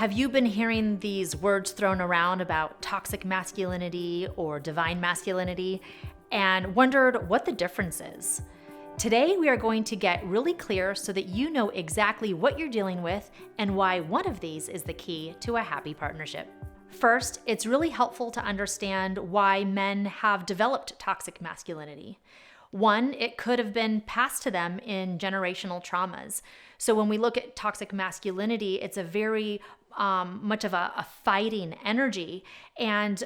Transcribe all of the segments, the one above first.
Have you been hearing these words thrown around about toxic masculinity or divine masculinity and wondered what the difference is? Today, we are going to get really clear so that you know exactly what you're dealing with and why one of these is the key to a happy partnership. First, it's really helpful to understand why men have developed toxic masculinity. One, it could have been passed to them in generational traumas. So when we look at toxic masculinity, it's a very much of a fighting energy. And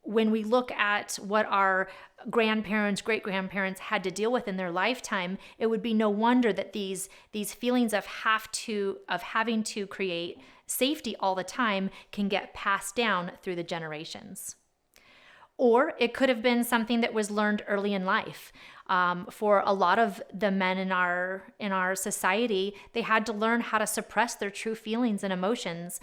when we look at what our grandparents, great-grandparents had to deal with in their lifetime, it would be no wonder that these feelings of having to create safety all the time can get passed down through the generations. Or it could have been something that was learned early in life. For a lot of the men in our society, they had to learn how to suppress their true feelings and emotions.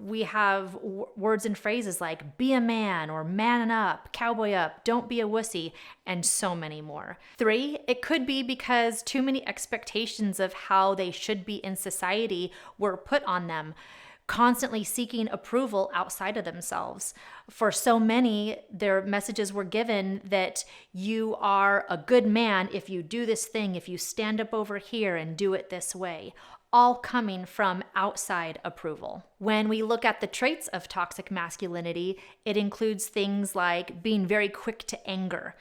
We have words and phrases like "be a man" or "man up," "cowboy up," "don't be a wussy," and so many more. 3, it could be because too many expectations of how they should be in society were put on them, constantly seeking approval outside of themselves. For so many, their messages were given that you are a good man if you do this thing, if you stand up over here and do it this way, all coming from outside approval. When we look at the traits of toxic masculinity, it includes things like being very quick to anger,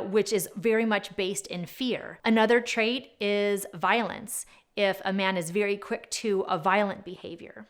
which is very much based in fear. Another trait is violence, if a man is very quick to a violent behavior.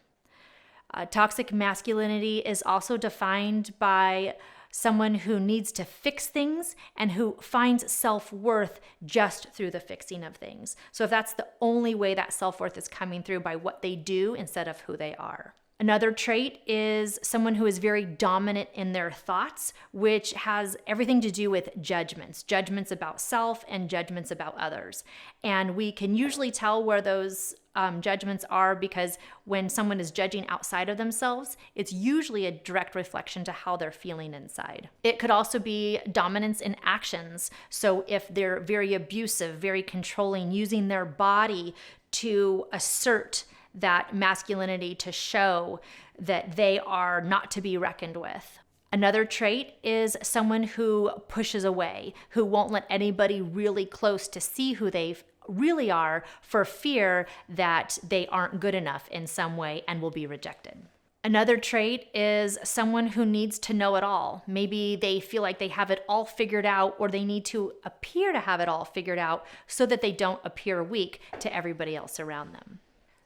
Toxic masculinity is also defined by someone who needs to fix things and who finds self-worth just through the fixing of things. So if that's the only way that self-worth is coming through, by what they do instead of who they are. Another trait is someone who is very dominant in their thoughts, which has everything to do with judgments about self and judgments about others. And we can usually tell where those judgments are because when someone is judging outside of themselves, it's usually a direct reflection to how they're feeling inside. It could also be dominance in actions. So if they're very abusive, very controlling, using their body to assert that masculinity, to show that they are not to be reckoned with. Another trait is someone who pushes away, who won't let anybody really close to see who they really are for fear that they aren't good enough in some way and will be rejected. Another trait is someone who needs to know it all. Maybe they feel like they have it all figured out, or they need to appear to have it all figured out so that they don't appear weak to everybody else around them.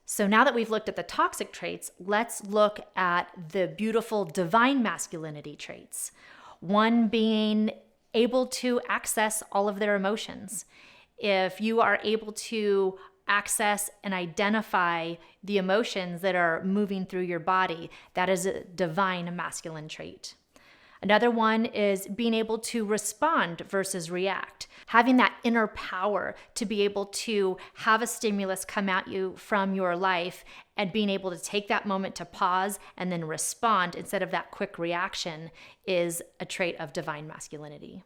So now that we've looked at the toxic traits, let's look at the beautiful divine masculinity traits. One being able to access all of their emotions. If you are able to access and identify the emotions that are moving through your body, that is a divine masculine trait. Another one is being able to respond versus react. Having that inner power to be able to have a stimulus come at you from your life and being able to take that moment to pause and then respond instead of that quick reaction is a trait of divine masculinity.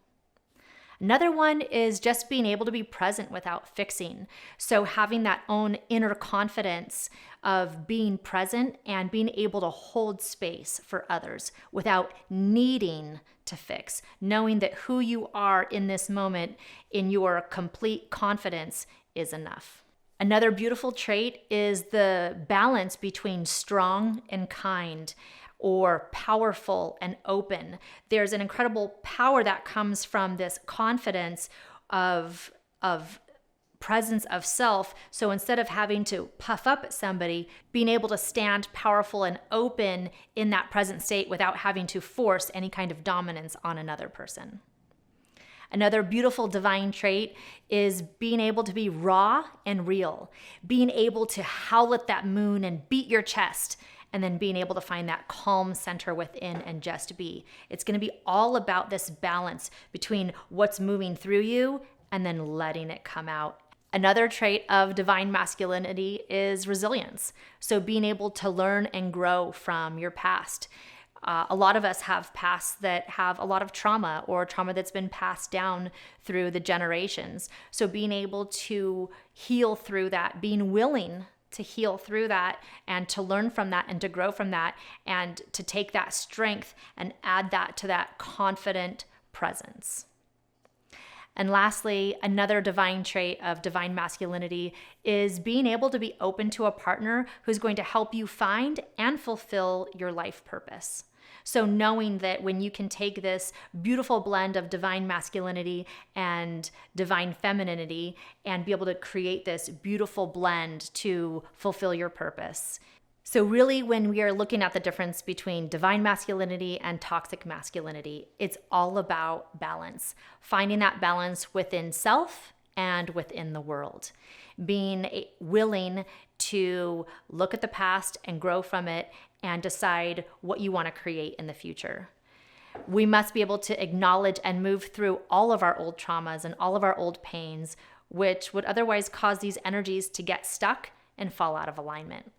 Another one is just being able to be present without fixing. So having that own inner confidence of being present and being able to hold space for others without needing to fix, knowing that who you are in this moment in your complete confidence is enough. Another beautiful trait is the balance between strong and kind, or powerful and open. There's an incredible power that comes from this confidence of presence of self. So instead of having to puff up at somebody, being able to stand powerful and open in that present state without having to force any kind of dominance on another person. Another beautiful divine trait is being able to be raw and real, being able to howl at that moon and beat your chest, and then being able to find that calm center within and just be. It's going to be all about this balance between what's moving through you and then letting it come out. Another trait of divine masculinity is resilience. So being able to learn and grow from your past. A lot of us have pasts that have a lot of trauma, or trauma that's been passed down through the generations. So being able to heal through that, being willing to heal through that and to learn from that and to grow from that and to take that strength and add that to that confident presence. And lastly, another divine trait of divine masculinity is being able to be open to a partner who's going to help you find and fulfill your life purpose. So knowing that when you can take this beautiful blend of divine masculinity and divine femininity and be able to create this beautiful blend to fulfill your purpose. So really, when we are looking at the difference between divine masculinity and toxic masculinity, it's all about balance, finding that balance within self and within the world, being willing to look at the past and grow from it and decide what you want to create in the future. We must be able to acknowledge and move through all of our old traumas and all of our old pains, which would otherwise cause these energies to get stuck and fall out of alignment.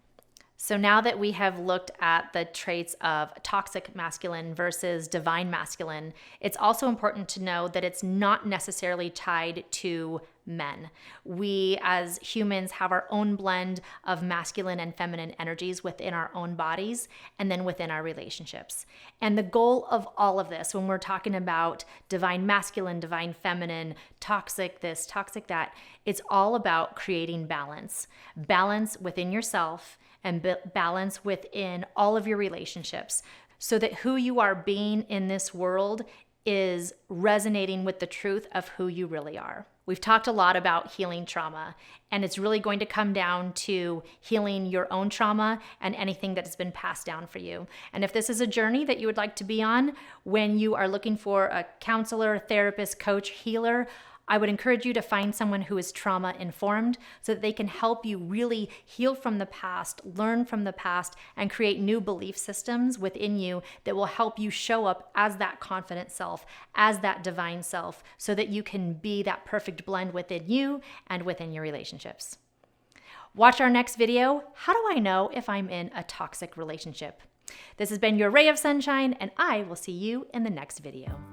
So now that we have looked at the traits of toxic masculine versus divine masculine, it's also important to know that it's not necessarily tied to men. We as humans have our own blend of masculine and feminine energies within our own bodies and then within our relationships. And the goal of all of this, when we're talking about divine masculine, divine feminine, toxic this, toxic that, it's all about creating balance. Balance within yourself and balance within all of your relationships so that who you are being in this world is resonating with the truth of who you really are. We've talked a lot about healing trauma, and it's really going to come down to healing your own trauma and anything that has been passed down for you. And if this is a journey that you would like to be on, when you are looking for a counselor, therapist, coach, healer, I would encourage you to find someone who is trauma informed so that they can help you really heal from the past, learn from the past, and create new belief systems within you that will help you show up as that confident self, as that divine self, so that you can be that perfect blend within you and within your relationships. Watch our next video, How Do I Know If I'm in a Toxic Relationship? This has been your Ray of Sunshine, and I will see you in the next video.